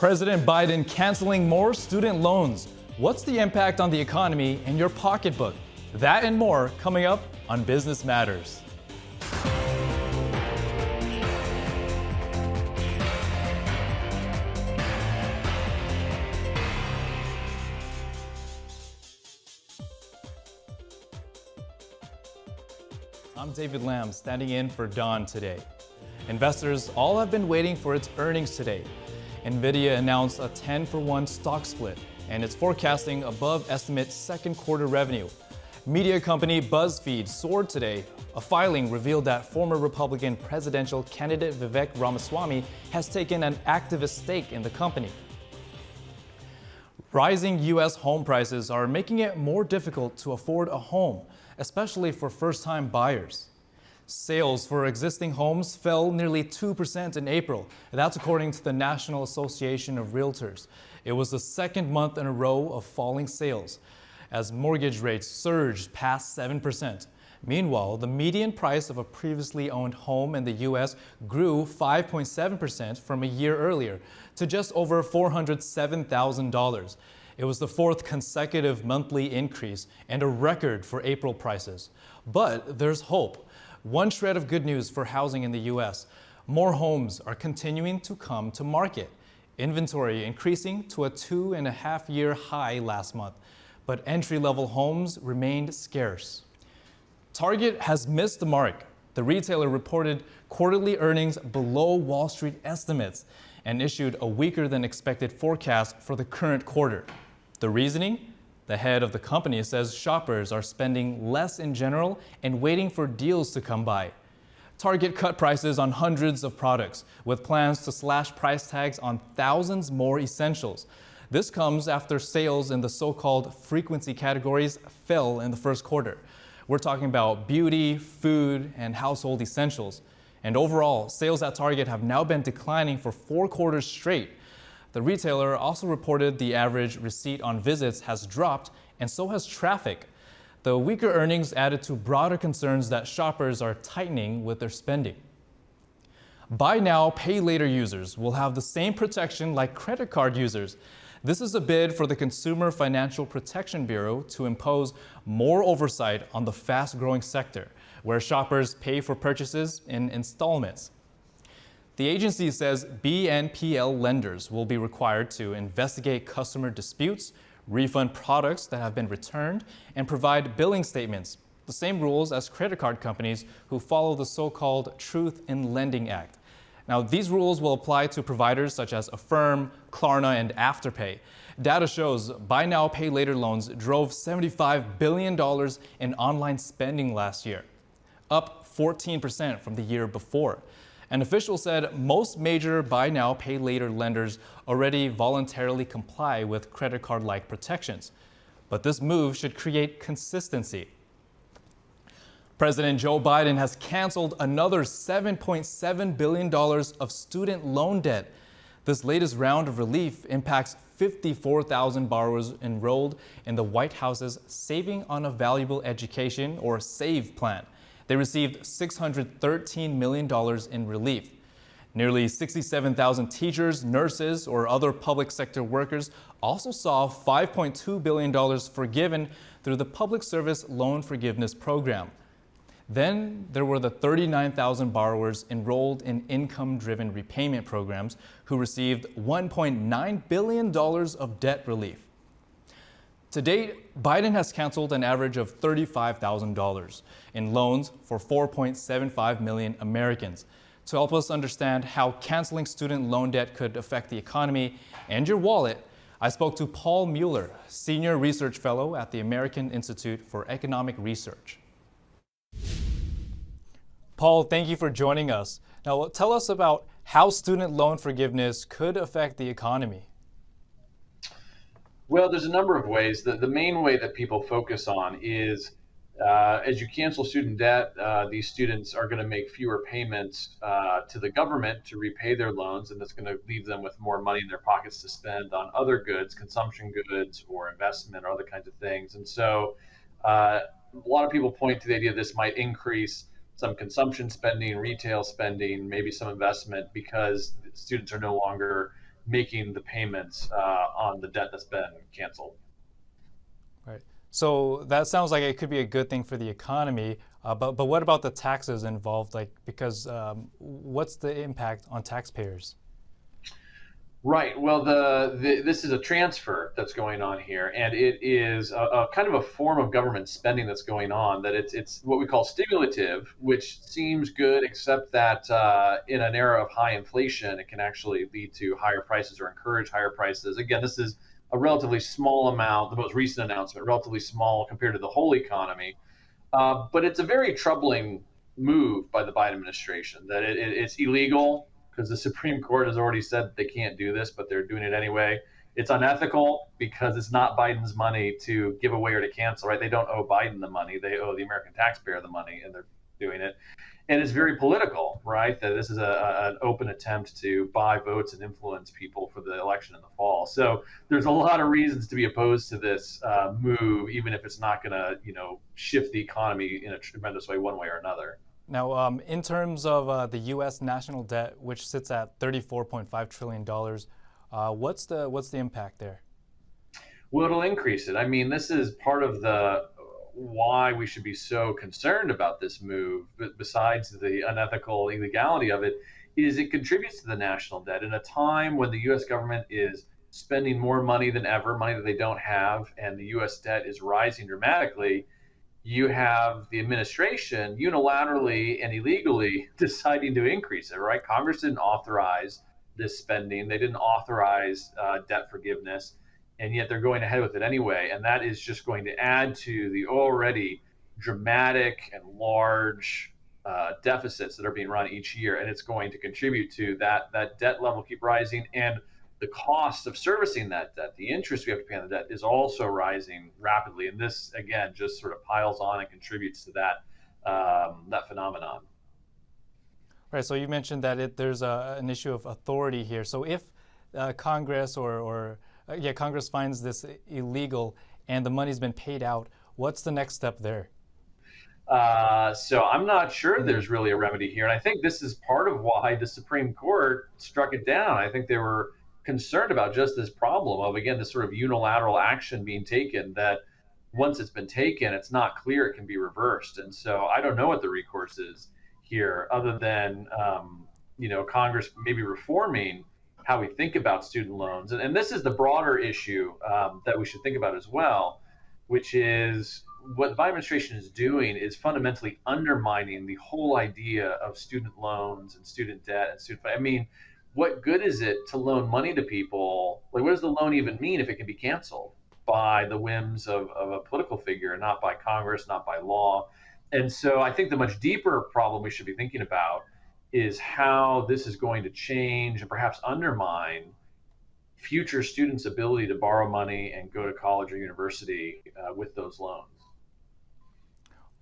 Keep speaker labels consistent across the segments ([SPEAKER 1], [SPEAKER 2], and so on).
[SPEAKER 1] President Biden canceling more student loans. What's the impact on the economy and your pocketbook? That and more coming up on Business Matters. I'm David Lamb, standing in for Don today. Investors all have been waiting for its earnings today. NVIDIA announced a 10-for-1 stock split, and it's forecasting above estimate second quarter revenue. Media company BuzzFeed soared today. A filing revealed that former Republican presidential candidate Vivek Ramaswamy has taken an activist stake in the company. Rising U.S. home prices are making it more difficult to afford a home, especially for first-time buyers. Sales for existing homes fell nearly 2% in April. That's according to the National Association of Realtors. It was the second month in a row of falling sales, as mortgage rates surged past 7%. Meanwhile, the median price of a previously owned home in the U.S. grew 5.7% from a year earlier to just over $407,000. It was the fourth consecutive monthly increase and a record for April prices. But there's hope. One shred of good news for housing in the U.S. More homes are continuing to come to market. Inventory increasing to a 2.5-year high last month, but entry-level homes remained scarce. Target has missed the mark. The retailer reported quarterly earnings below Wall Street estimates and issued a weaker than expected forecast for the current quarter. The reasoning? The head of the company says shoppers are spending less in general and waiting for deals to come by. Target cut prices on hundreds of products, with plans to slash price tags on thousands more essentials. This comes after sales in the so-called frequency categories fell in the first quarter. We're talking about beauty, food, and household essentials. And overall, sales at Target have now been declining for 4 quarters straight. The retailer also reported the average receipt on visits has dropped, and so has traffic. The weaker earnings added to broader concerns that shoppers are tightening with their spending. Buy now, pay later users will have the same protection like credit card users. This is a bid for the Consumer Financial Protection Bureau to impose more oversight on the fast-growing sector, where shoppers pay for purchases in installments. The agency says BNPL lenders will be required to investigate customer disputes, refund products that have been returned, and provide billing statements, the same rules as credit card companies who follow the so-called Truth in Lending Act. Now, these rules will apply to providers such as Affirm, Klarna, and Afterpay. Data shows buy now, pay later loans drove $75 billion in online spending last year, up 14% from the year before. An official said most major buy now, pay later lenders already voluntarily comply with credit card-like protections. But this move should create consistency. President Joe Biden has canceled another $7.7 billion of student loan debt. This latest round of relief impacts 54,000 borrowers enrolled in the White House's Saving on a Valuable Education, or SAVE plan. They received $613 million in relief. Nearly 67,000 teachers, nurses, or other public sector workers also saw $5.2 billion forgiven through the Public Service Loan Forgiveness Program. Then there were the 39,000 borrowers enrolled in income-driven repayment programs who received $1.9 billion of debt relief. To date, Biden has canceled an average of $35,000 in loans for 4.75 million Americans. To help us understand how canceling student loan debt could affect the economy and your wallet, I spoke to Paul Mueller, Senior Research Fellow at the American Institute for Economic Research. Paul, thank you for joining us. Now, tell us about how student loan forgiveness could affect the economy.
[SPEAKER 2] Well, there's a number of ways. The main way that people focus on is as you cancel student debt, these students are going to make fewer payments to the government to repay their loans, and that's going to leave them with more money in their pockets to spend on other goods, consumption goods or investment or other kinds of things. And so a lot of people point to the idea this might increase some consumption spending, retail spending, maybe some investment, because students are no longer making the payments on the debt that's been canceled.
[SPEAKER 1] Right. So that sounds like it could be a good thing for the economy, but what about the taxes involved? Like, because what's the impact on taxpayers?
[SPEAKER 2] Right. Well, this is a transfer that's going on here, and it is a kind of a form of government spending that's going on. That it's what we call stimulative, which seems good, except that in an era of high inflation, it can actually lead to higher prices or encourage higher prices. Again, this is a relatively small amount. The most recent announcement, relatively small compared to the whole economy, but it's a very troubling move by the Biden administration. That it's illegal because the Supreme Court has already said they can't do this, but they're doing it anyway. It's unethical because it's not Biden's money to give away or to cancel, right? They don't owe Biden the money. They owe the American taxpayer the money, and they're doing it. And it's very political, right? That this is an open attempt to buy votes and influence people for the election in the fall. So there's a lot of reasons to be opposed to this move, even if it's not going to, shift the economy in a tremendous way, one way or another.
[SPEAKER 1] Now, in terms of the U.S. national debt, which sits at $34.5 trillion, what's the impact there?
[SPEAKER 2] Well, it'll increase it. I mean, this is part of the why we should be so concerned about this move, besides the unethical illegality of it, is it contributes to the national debt in a time when the U.S. government is spending more money than ever, money that they don't have, and the U.S. debt is rising dramatically. You have the administration unilaterally and illegally deciding to increase it, right? Congress didn't authorize this spending. They didn't authorize debt forgiveness, and yet they're going ahead with it anyway. And that is just going to add to the already dramatic and large deficits that are being run each year. And it's going to contribute to that debt level keep rising. And the cost of servicing that debt, the interest we have to pay on the debt, is also rising rapidly. And this, again, just sort of piles on and contributes to that phenomenon.
[SPEAKER 1] Right. So you mentioned that there's an issue of authority here. So if Congress Congress finds this illegal and the money's been paid out, what's the next step there?
[SPEAKER 2] So I'm not sure there's really a remedy here. And I think this is part of why the Supreme Court struck it down. I think they were concerned about just this problem of, again, this sort of unilateral action being taken that once it's been taken, it's not clear it can be reversed. And so I don't know what the recourse is here other than, Congress maybe reforming how we think about student loans. And this is the broader issue that we should think about as well, which is what the Biden administration is doing is fundamentally undermining the whole idea of student loans and student debt and student. I mean, what good is it to loan money to people? Like, what does the loan even mean if it can be canceled by the whims of a political figure, not by Congress, not by law? And so I think the much deeper problem we should be thinking about is how this is going to change and perhaps undermine future students' ability to borrow money and go to college or university with those loans.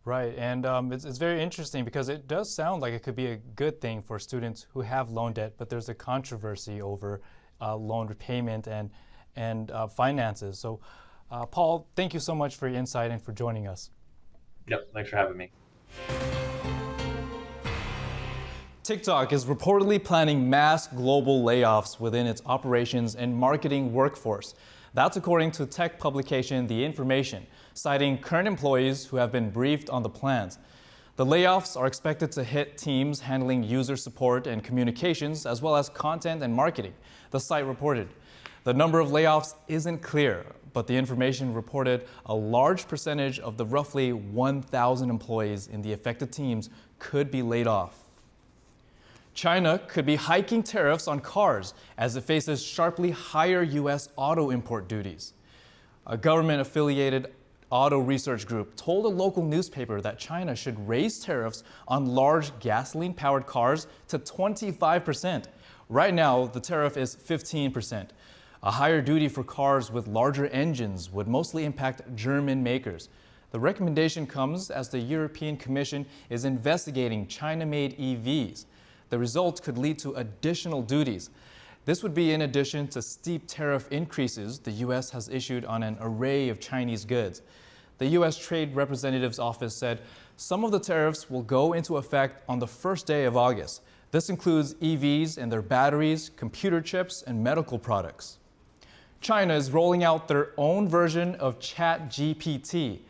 [SPEAKER 1] Right, and it's very interesting because it does sound like it could be a good thing for students who have loan debt, but there's a controversy over loan repayment and finances. So, Paul, thank you so much for your insight and for joining us.
[SPEAKER 2] Yep, thanks for having me.
[SPEAKER 1] TikTok is reportedly planning mass global layoffs within its operations and marketing workforce. That's according to tech publication The Information, citing current employees who have been briefed on the plans. The layoffs are expected to hit teams handling user support and communications, as well as content and marketing, the site reported. The number of layoffs isn't clear, but The Information reported a large percentage of the roughly 1,000 employees in the affected teams could be laid off. China could be hiking tariffs on cars as it faces sharply higher U.S. auto import duties. A government-affiliated auto research group told a local newspaper that China should raise tariffs on large gasoline-powered cars to 25%. Right now, the tariff is 15%. A higher duty for cars with larger engines would mostly impact German makers. The recommendation comes as the European Commission is investigating China-made EVs. The result could lead to additional duties. This would be in addition to steep tariff increases the U.S. has issued on an array of Chinese goods. The U.S. Trade Representative's office said some of the tariffs will go into effect on the first day of August. This includes EVs and their batteries, computer chips, and medical products. China is rolling out their own version of Chat-GPT,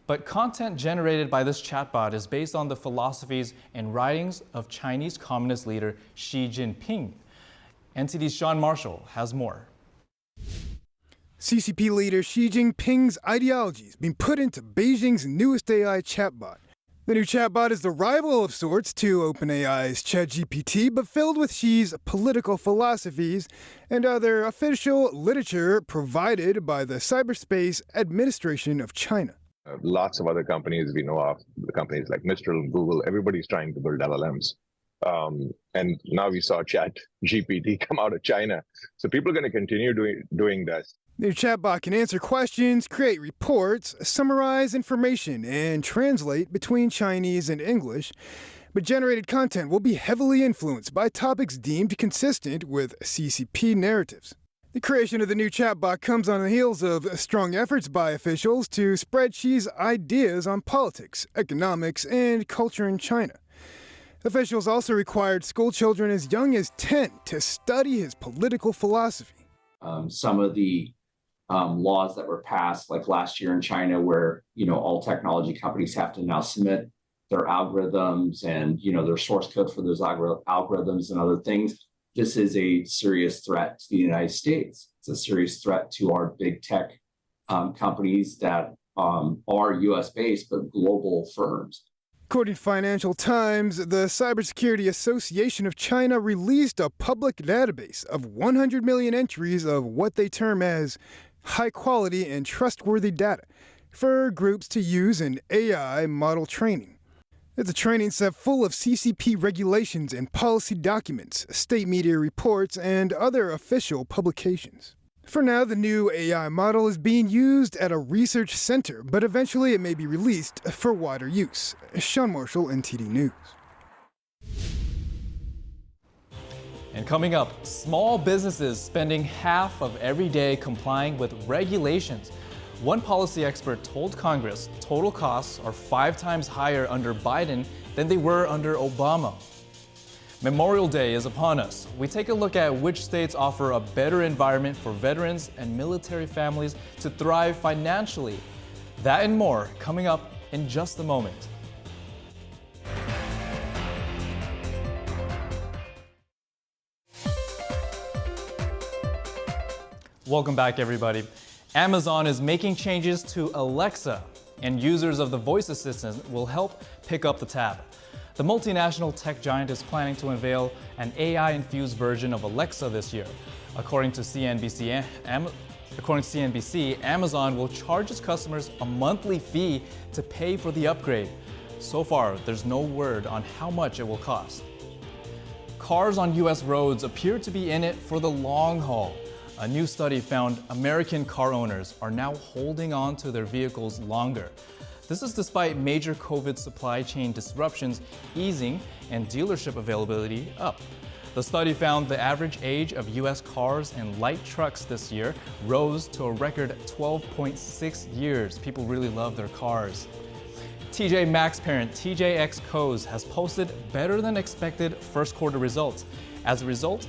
[SPEAKER 1] but content generated by this chatbot is based on the philosophies and writings of Chinese Communist leader Xi Jinping. NTD's Sean Marshall has more.
[SPEAKER 3] CCP leader Xi Jinping's ideology is being put into Beijing's newest AI chatbot. The new chatbot is the rival of sorts to OpenAI's Chat-GPT, but filled with Xi's political philosophies and other official literature provided by the Cyberspace Administration of China.
[SPEAKER 4] Lots of other companies we know of, the companies like Mistral, Google, everybody's trying to build LLMs. And now we saw Chat-GPT come out of China. So people are going to continue doing this.
[SPEAKER 3] The new chatbot can answer questions, create reports, summarize information, and translate between Chinese and English. But generated content will be heavily influenced by topics deemed consistent with CCP narratives. The creation of the new chatbot comes on the heels of strong efforts by officials to spread Xi's ideas on politics, economics, and culture in China. Officials also required school children as young as 10 to study his political philosophy.
[SPEAKER 5] Some of the laws that were passed, like last year in China, where all technology companies have to now submit their algorithms and their source code for those algorithms and other things. This is a serious threat to the United States. It's a serious threat to our big tech companies that are U.S.-based but global firms.
[SPEAKER 3] According to Financial Times, the Cybersecurity Association of China released a public database of 100 million entries of what they term as high-quality and trustworthy data for groups to use in AI model training. It's a training set full of CCP regulations and policy documents, state media reports, and other official publications. For now, the new AI model is being used at a research center, but eventually it may be released for wider use. Sean Marshall, NTD News.
[SPEAKER 1] And coming up, small businesses spending half of every day complying with regulations. One policy expert told Congress total costs are 5 times higher under Biden than they were under Obama. Memorial Day is upon us. We take a look at which states offer a better environment for veterans and military families to thrive financially. That and more coming up in just a moment. Welcome back, everybody. Amazon is making changes to Alexa, and users of the voice assistant will help pick up the tab. The multinational tech giant is planning to unveil an AI-infused version of Alexa this year. According to CNBC, Amazon will charge its customers a monthly fee to pay for the upgrade. So far, there's no word on how much it will cost. Cars on U.S. roads appear to be in it for the long haul. A new study found American car owners are now holding on to their vehicles longer. This is despite major COVID supply chain disruptions easing and dealership availability up. The study found the average age of U.S. cars and light trucks this year rose to a record 12.6 years. People really love their cars. TJ Maxx parent TJX Co's has posted better than expected first quarter results. As a result,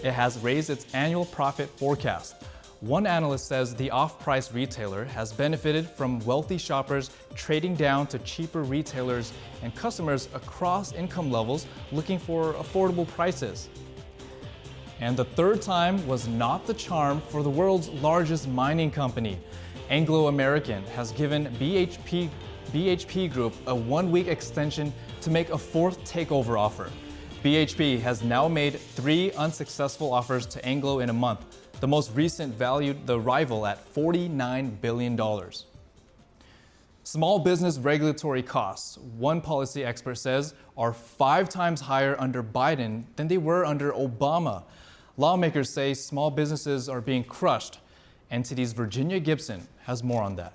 [SPEAKER 1] it has raised its annual profit forecast. One analyst says the off-price retailer has benefited from wealthy shoppers trading down to cheaper retailers and customers across income levels looking for affordable prices. And the third time was not the charm for the world's largest mining company. Anglo American has given BHP Group a one-week extension to make a fourth takeover offer. BHP has now made 3 unsuccessful offers to Anglo in a month. The most recent valued the rival at $49 billion. Small business regulatory costs, one policy expert says, are 5 times higher under Biden than they were under Obama. Lawmakers say small businesses are being crushed. NTD's Virginia Gibson has more on that.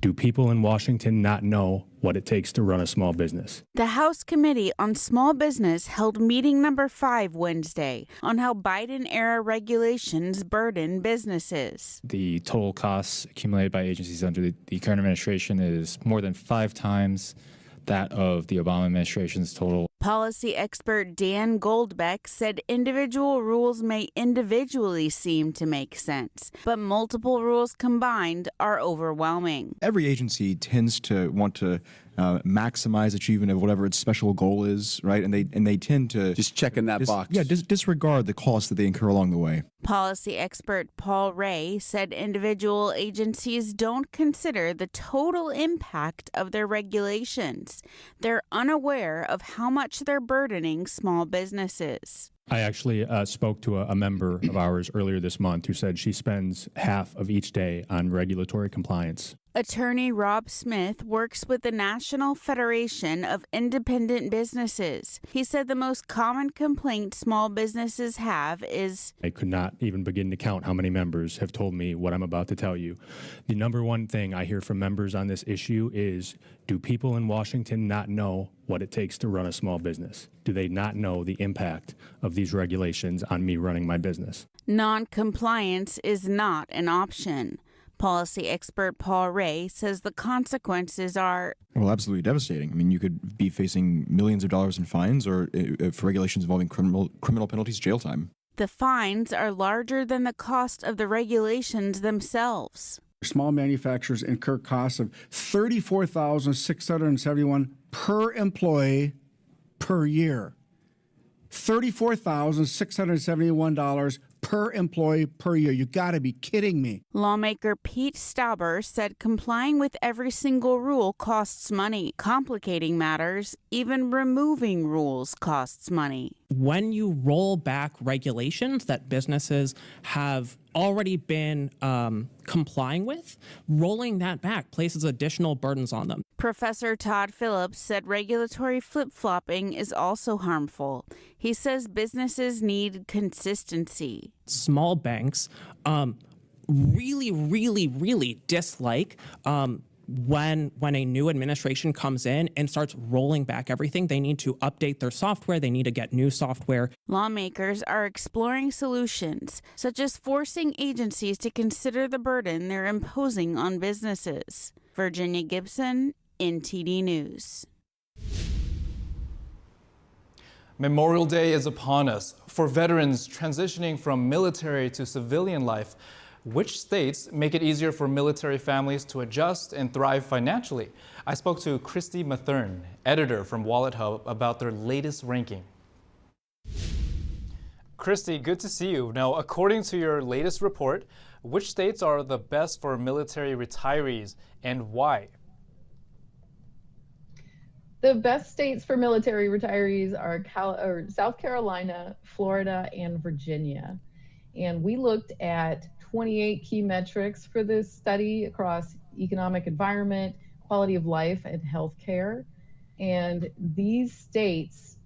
[SPEAKER 6] Do people in Washington not know what it takes to run a small business?
[SPEAKER 7] The House Committee on Small Business held meeting number 5 Wednesday on how Biden-era regulations burden businesses.
[SPEAKER 6] The total costs accumulated by agencies under the current administration is more than 5 times that of the Obama administration's total.
[SPEAKER 7] Policy expert Dan Goldbeck said individual rules may individually seem to make sense, but multiple rules combined are overwhelming.
[SPEAKER 8] Every agency tends to want to maximize achievement of whatever its special goal is, right? And they tend to
[SPEAKER 9] just check in that box.
[SPEAKER 8] Yeah, disregard the costs that they incur along the way.
[SPEAKER 7] Policy expert Paul Ray said individual agencies don't consider the total impact of their regulations. They're unaware of how much they're burdening small businesses.
[SPEAKER 6] I actually spoke to a member of ours earlier this month who said she spends half of each day on regulatory compliance.
[SPEAKER 7] Attorney Rob Smith works with the National Federation of Independent Businesses. He said the most common complaint small businesses have is,
[SPEAKER 6] I could not even begin to count how many members have told me what I'm about to tell you. The number one thing I hear from members on this issue is, do people in Washington not know what it takes to run a small business? Do they not know the impact of these regulations on me running my business?
[SPEAKER 7] Non-compliance is not an option. Policy expert Paul Ray says the consequences are,
[SPEAKER 8] well, absolutely devastating. I mean, you could be facing millions of dollars in fines or for regulations involving criminal penalties, jail time.
[SPEAKER 7] The fines are larger than the cost of the regulations themselves.
[SPEAKER 9] Small manufacturers incur costs of $34,671 per employee per year. $34,671 per employee per year. You got to be kidding me.
[SPEAKER 7] Lawmaker Pete Stauber said complying with every single rule costs money. Complicating matters, even removing rules costs money.
[SPEAKER 10] When you roll back regulations that businesses have already been complying with, rolling that back places additional burdens on them.
[SPEAKER 7] Professor Todd Phillips said regulatory flip-flopping is also harmful. He says businesses need consistency.
[SPEAKER 10] Small banks really dislike when a new administration comes in and starts rolling back everything. They need to update their software. They need to get new software.
[SPEAKER 7] Lawmakers are exploring solutions, such as forcing agencies to consider the burden they're imposing on businesses. Virginia Gibson, NTD News.
[SPEAKER 1] Memorial Day is upon us. For veterans transitioning from military to civilian life, which states make it easier for military families to adjust and thrive financially? I spoke to Christie Matherne, editor from WalletHub, about their latest ranking. Christie, good to see you. Now, according to your latest report, which states are the best for military retirees and why?
[SPEAKER 11] The best states for military retirees are South Carolina, Florida, and Virginia. And we looked at 28 key metrics for this study across economic environment, quality of life, and healthcare. And these states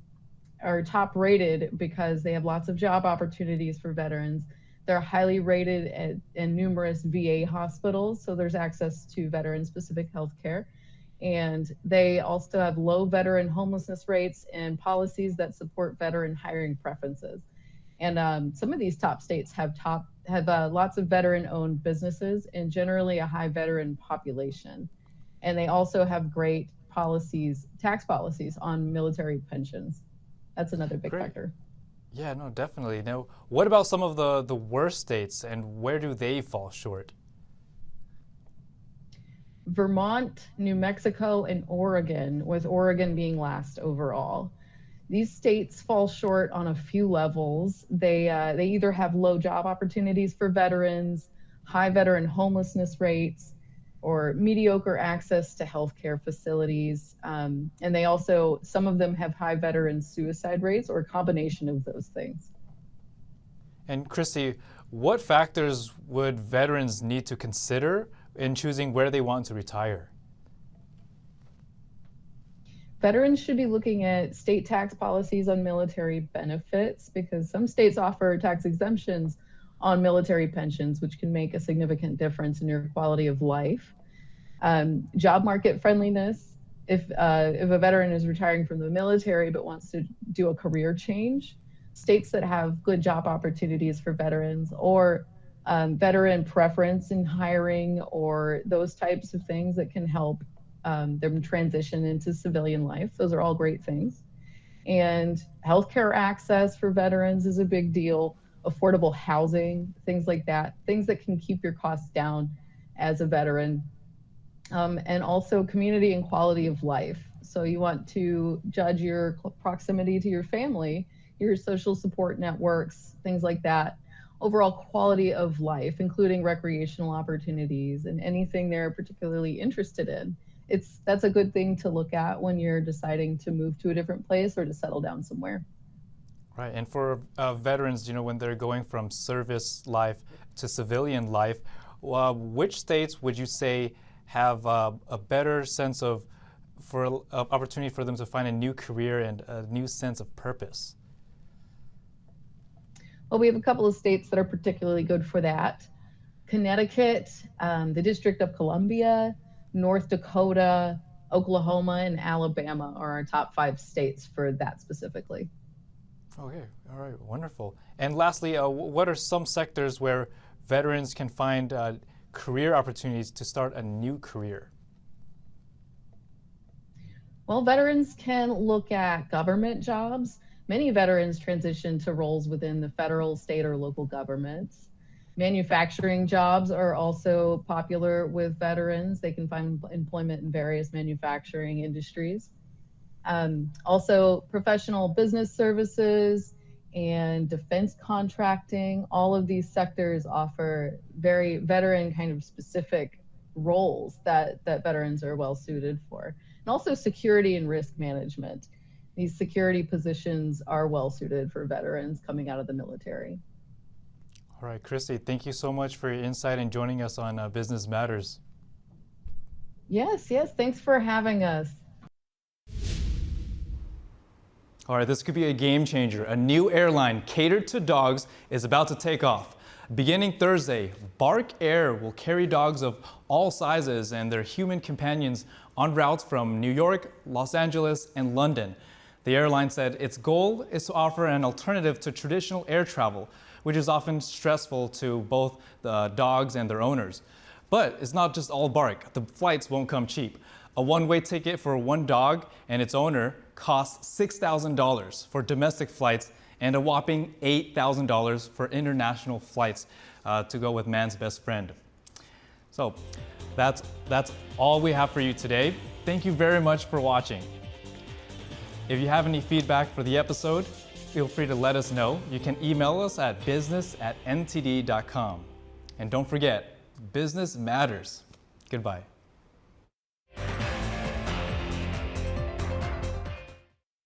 [SPEAKER 11] are top rated because they have lots of job opportunities for veterans. They're highly rated in numerous VA hospitals, so there's access to veteran-specific healthcare. And they also have low veteran homelessness rates and policies that support veteran hiring preferences. And some of these top states have lots of veteran-owned businesses and generally a high veteran population. And they also have great policies, tax policies on military pensions. That's another big factor.
[SPEAKER 1] Yeah, no, definitely. Now, what about some of the worst states and where do they fall short?
[SPEAKER 11] Vermont, New Mexico, and Oregon, with Oregon being last overall. These states fall short on a few levels. They either have low job opportunities for veterans, high veteran homelessness rates, or mediocre access to healthcare facilities. And they also, some of them have high veteran suicide rates or a combination of those things.
[SPEAKER 1] And Christie, what factors would veterans need to consider in choosing where they want to retire?
[SPEAKER 11] Veterans should be looking at state tax policies on military benefits because some states offer tax exemptions on military pensions, which can make a significant difference in your quality of life. Job market friendliness. If a veteran is retiring from the military but wants to do a career change, states that have good job opportunities for veterans or veteran preference in hiring or those types of things that can help them transition into civilian life. Those are all great things. And healthcare access for veterans is a big deal, affordable housing, things like that, things that can keep your costs down as a veteran. And also community and quality of life. So you want to judge your proximity to your family, your social support networks, things like that. Overall quality of life, including recreational opportunities and anything they're particularly interested in. That's a good thing to look at when you're deciding to move to a different place or to settle down somewhere.
[SPEAKER 1] Right, and for veterans, when they're going from service life to civilian life, which states would you say have a better sense of opportunity for them to find a new career and a new sense of purpose?
[SPEAKER 11] Well, we have a couple of states that are particularly good for that. Connecticut, the District of Columbia, North Dakota, Oklahoma, and Alabama are our top 5 states for that specifically.
[SPEAKER 1] Okay, all right, wonderful. And lastly, what are some sectors where veterans can find career opportunities to start a new career?
[SPEAKER 11] Well, veterans can look at government jobs. Many veterans transition to roles within the federal, state, or local governments. Manufacturing jobs are also popular with veterans. They can find employment in various manufacturing industries. Also, professional business services and defense contracting, all of these sectors offer very veteran kind of specific roles that veterans are well suited for. And also security and risk management. These security positions are well suited for veterans coming out of the military.
[SPEAKER 1] All right, Christie, thank you so much for your insight and joining us on Business Matters.
[SPEAKER 11] Yes, thanks for having us.
[SPEAKER 1] All right, this could be a game changer. A new airline catered to dogs is about to take off. Beginning Thursday, Bark Air will carry dogs of all sizes and their human companions on routes from New York, Los Angeles, and London. The airline said its goal is to offer an alternative to traditional air travel, which is often stressful to both the dogs and their owners. But it's not just all bark. The flights won't come cheap. A one-way ticket for one dog and its owner costs $6,000 for domestic flights and a whopping $8,000 for international flights to go with man's best friend. So that's all we have for you today. Thank you very much for watching. If you have any feedback for the episode, feel free to let us know. You can email us at business@ntd.com. And don't forget, business matters. Goodbye.